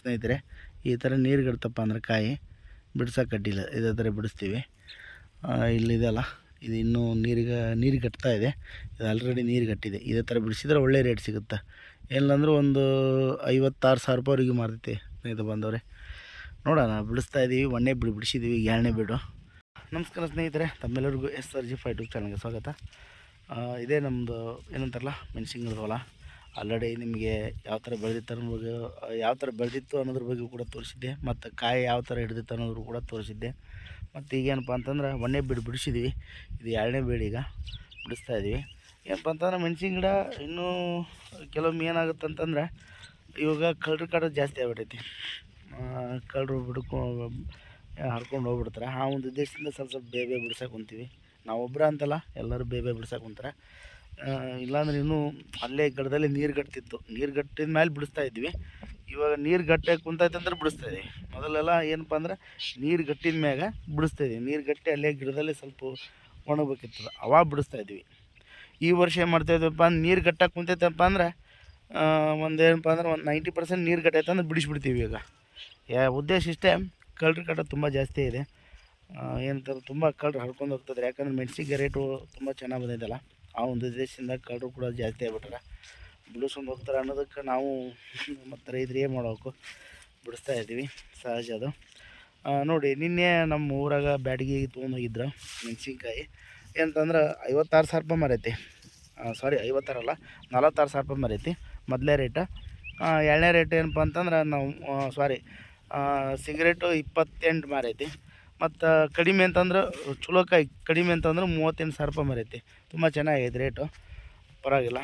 ಸ್ನೇಹಿತರೆ. ಈ ಥರ ನೀರುಗಟ್ಟಪ್ಪ ಅಂದ್ರೆ ಕಾಯಿ ಬಿಡ್ಸೋಕೆ ಅಡ್ಡಿಲ್ಲ, ಇದೇ ಥರ ಬಿಡಿಸ್ತೀವಿ. ಇಲ್ಲಿದೆಯಲ್ಲ, ಇದು ಇನ್ನೂ ನೀರಿಗೆ ಕಟ್ತಾ ಇದೆ. ಇದು ಆಲ್ರೆಡಿ ನೀರು ಕಟ್ಟಿದೆ. ಇದೇ ಥರ ಬಿಡಿಸಿದ್ರೆ ಒಳ್ಳೆ ರೇಟ್ ಸಿಗುತ್ತೆ. ಏನಿಲ್ಲಂದ್ರೆ ಒಂದು 56,000 ರೂಪಾಯಿವರೆಗೂ ಮಾರ್ತೈತಿ ಸ್ನೇಹಿತರೆ ಬಂದವ್ರೆ. ನೋಡೋಣ, ಬಿಡಿಸ್ತಾ ಇದ್ದೀವಿ. ಒಂದೇ ಬಿಡಿಸಿದ್ದೀವಿ, ಎರಡನೇ ಬಿಡು. ನಮಸ್ಕಾರ ಸ್ನೇಹಿತರೆ, ತಮ್ಮೆಲ್ಲರಿಗೂ SRG5 ಯೂಟ್ಯೂಬ್ ಚಾನಲ್ಗೆ ಸ್ವಾಗತ. ಇದೇ ನಮ್ಮದು ಏನಂತಾರಲ್ಲ ಮೆಣಸಿನ ಹೊಲ. ಆಲ್ರೆಡಿ ನಿಮಗೆ ಯಾವ ಥರ ಬೆಳೆದಿತ್ತು ಅನ್ನೋದ್ರ ಬಗ್ಗೆ ಕೂಡ ತೋರಿಸಿದ್ದೆ, ಮತ್ತು ಕಾಯಿ ಯಾವ ಥರ ಹಿಡಿದಿತ್ತು ಅನ್ನೋದ್ರು ಕೂಡ ತೋರಿಸಿದ್ದೆ. ಮತ್ತು ಈಗೇನಪ್ಪ ಅಂತಂದ್ರೆ ಒಂದೇ ಬಿಡಿಸಿದ್ದೀವಿ. ಇದು ಎರಡನೇ ಬೀಡು ಈಗ ಬಿಡಿಸ್ತಾ ಇದ್ದೀವಿ. ಏನಪ್ಪ ಅಂತಂದ್ರೆ ಮೆಣಸಿನ ಗಿಡ ಇನ್ನೂ ಕೆಲವೊಮ್ಮೆ ಏನಾಗುತ್ತೆ ಅಂತಂದ್ರೆ, ಇವಾಗ ಕಳ್ಳರ ಕಾಟ ಜಾಸ್ತಿ ಆಗ್ಬಿಟ್ಟೈತಿ. ಕಳ್ಳರು ಹರ್ಕೊಂಡು ಹೋಗ್ಬಿಡ್ತಾರೆ. ಆ ಒಂದು ಉದ್ದೇಶದಿಂದ ಸ್ವಲ್ಪ ಬೇಗ ಬಿಡ್ಸಕ್ಕೆ ಕುಂತೀವಿ. ನಾವೊಬ್ಬರ ಅಂತಲ್ಲ, ಎಲ್ಲರೂ ಬೇಗ ಬಿಡ್ಸಕ್ಕೆ ಕುಂತಾರೆ. ಇಲ್ಲಾಂದ್ರೆ ಇನ್ನೂ ಅಲ್ಲೇ ಗಿಡದಲ್ಲಿ ನೀರು ಗಟ್ಟಿತ್ತು. ನೀರು ಗಟ್ಟಿದ ಮೇಲೆ ಬಿಡಿಸ್ತಾ ಇದ್ವಿ. ಇವಾಗ ನೀರು ಗಟ್ಟಿ ಕುಂತೈತೆ ಅಂದ್ರೆ ಬಿಡಿಸ್ತಾ ಇದ್ದೀವಿ. ಮೊದಲೆಲ್ಲ ಏನಪ್ಪ ಅಂದ್ರೆ ನೀರು ಗಟ್ಟಿದ ಮ್ಯಾಗ ಬಿಡಿಸ್ತಾ ಇದ್ವಿ. ನೀರು ಗಟ್ಟಿ ಅಲ್ಲೇ ಗಿಡದಲ್ಲಿ ಸ್ವಲ್ಪ ಒಣಗಬೇಕಿತ್ತು, ಅವಾಗ ಬಿಡಿಸ್ತಾ ಇದ್ವಿ. ಈ ವರ್ಷ ಏನು ಮಾಡ್ತಾಯಿದ್ವಪ್ಪ, ನೀರು ಗಟ್ಟಕ್ಕೆ ಕುಂತೈತಪ್ಪ ಅಂದ್ರೆ ಏನಪ್ಪ ಅಂದ್ರೆ 90% ನೀರು ಗಟ್ಟೈತೆ ಅಂದ್ರೆ ಬಿಡಿಸ್ಬಿಡ್ತೀವಿ. ಈಗ ಉದ್ದೇಶ ಇಷ್ಟೇ, ಕಳ್ಳರ ಕಾಟ ತುಂಬ ಜಾಸ್ತಿ ಇದೆ. ಏನಂತಾರೆ, ತುಂಬ ಕಳ್ಳರು ಹರ್ಕೊಂಡು ಹೋಗ್ತದೆ. ಯಾಕಂದ್ರೆ ಮೆಣಸಿಗೆ ರೇಟು ತುಂಬ ಚೆನ್ನಾಗಿ ಬಂದಿದ್ದಲ್ಲ, ಆ ಒಂದು ಉದ್ದೇಶದಿಂದ ಕಳ್ಳರು ಕೂಡ ಜಾಸ್ತಿ ಆಗ್ಬಿಟ್ಟಾರೆ. ಬಿಡಿಸ್ಕೊಂಡು ಹೋಗ್ತಾರೆ ಅನ್ನೋದಕ್ಕೆ ನಾವು ಮತ್ತು ರೈತರು ಏನು ಮಾಡಬೇಕು, ಬಿಡಿಸ್ತಾ ಇದ್ದೀವಿ. ಸಹಜ ಅದು. ನೋಡಿ, ನಿನ್ನೆ ನಮ್ಮ ಊರಾಗ ಬ್ಯಾಡಗಿ ತೊಗೊಂಡೋಗಿದ್ರು ಮೆಣಸಿನ್ಕಾಯಿ. ಏನಂತಂದ್ರೆ 56,000 ರೂಪಾಯಿ ಮಾರೈತಿ. 56 ಅಲ್ಲ, 46,000 ರೂಪಾಯಿ ಮಾರೈತಿ ಮೊದಲೇ ರೇಟ. ಎರಡನೇ ರೇಟ್ ಏನಪ್ಪ ಅಂತಂದ್ರೆ ಸಿಗರೇಟು 28 ಮಾರೈತಿ. ಮತ್ತು ಕಡಿಮೆ ಅಂತಂದ್ರೆ ಚಲೋ ಕಾಯಿ ಕಡಿಮೆ ಅಂತಂದ್ರೆ 38,000 ರೂಪಾಯಿ ಮಾರೈತಿ. ತುಂಬ ಚೆನ್ನಾಗೈತೆ ರೇಟು, ಪರವಾಗಿಲ್ಲ.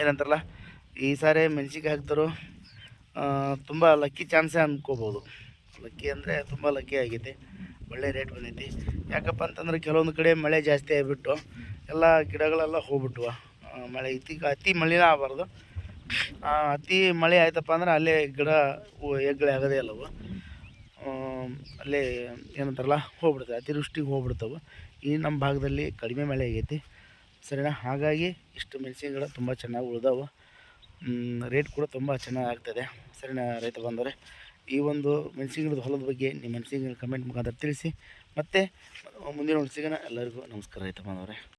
ಏನಂತಾರಲ್ಲ, ಈ ಸಾರಿ ಮೆಣಸಿನ್ಕಾಯಿ ಹಾಕ್ತರು ತುಂಬ ಲಕ್ಕಿ ಚಾನ್ಸೇ ಅಂದ್ಕೋಬೋದು. ಲಕ್ಕಿ ಅಂದರೆ ತುಂಬ ಲಕ್ಕಿ ಆಗೈತಿ, ಒಳ್ಳೆ ರೇಟ್ ಬಂದೈತಿ. ಯಾಕಪ್ಪ ಅಂತಂದ್ರೆ ಕೆಲವೊಂದು ಕಡೆ ಮಳೆ ಜಾಸ್ತಿ ಆಗಿಬಿಟ್ಟು ಎಲ್ಲ ಗಿಡಗಳೆಲ್ಲ ಹೋಗ್ಬಿಟ್ವ. ಮಳೆ ಅತಿ ಮಳೆನೇ ಆಗಬಾರ್ದು. ಅತಿ ಮಳೆ ಆಯ್ತಪ್ಪ ಅಂದ್ರೆ ಅಲ್ಲೇ ಗಿಡ ಹೆಗ್ಗಳೆ ಆಗೋದೇ ಅಲ್ಲವು. ಅಲ್ಲೇ ಏನಂತಾರಲ್ಲ ಹೋಗ್ಬಿಡ್ತವೆ, ಅತಿವೃಷ್ಟಿಗೆ ಹೋಗ್ಬಿಡ್ತವೆ. ಈ ನಮ್ಮ ಭಾಗದಲ್ಲಿ ಕಡಿಮೆ ಮಳೆ ಆಗೈತಿ, ಸರಿನಾ. ಹಾಗಾಗಿ ಇಷ್ಟು ಮೆಣಸಿನ ಗಿಡ ತುಂಬ ಚೆನ್ನಾಗಿ ಉಳ್ದಾವೆ. ರೇಟ್ ಕೂಡ ತುಂಬ ಚೆನ್ನಾಗಿ ಆಗ್ತದೆ, ಸರಿನಾ ರೈತ ಬಂದವರೆ. ಈ ಒಂದು ಮೆಣಸಿನ ಗಿಡದ ಹೊಲದ ಬಗ್ಗೆ ನಿಮ್ಮ ಮೆಣಸಿನ ಕಮೆಂಟ್ ಮುಖಾಂತರ ತಿಳಿಸಿ. ಮತ್ತು ಮುಂದಿನ ಸಿಗೋಣ. ಎಲ್ಲರಿಗೂ ನಮಸ್ಕಾರ ರೈತ ಬಂದವರೆ.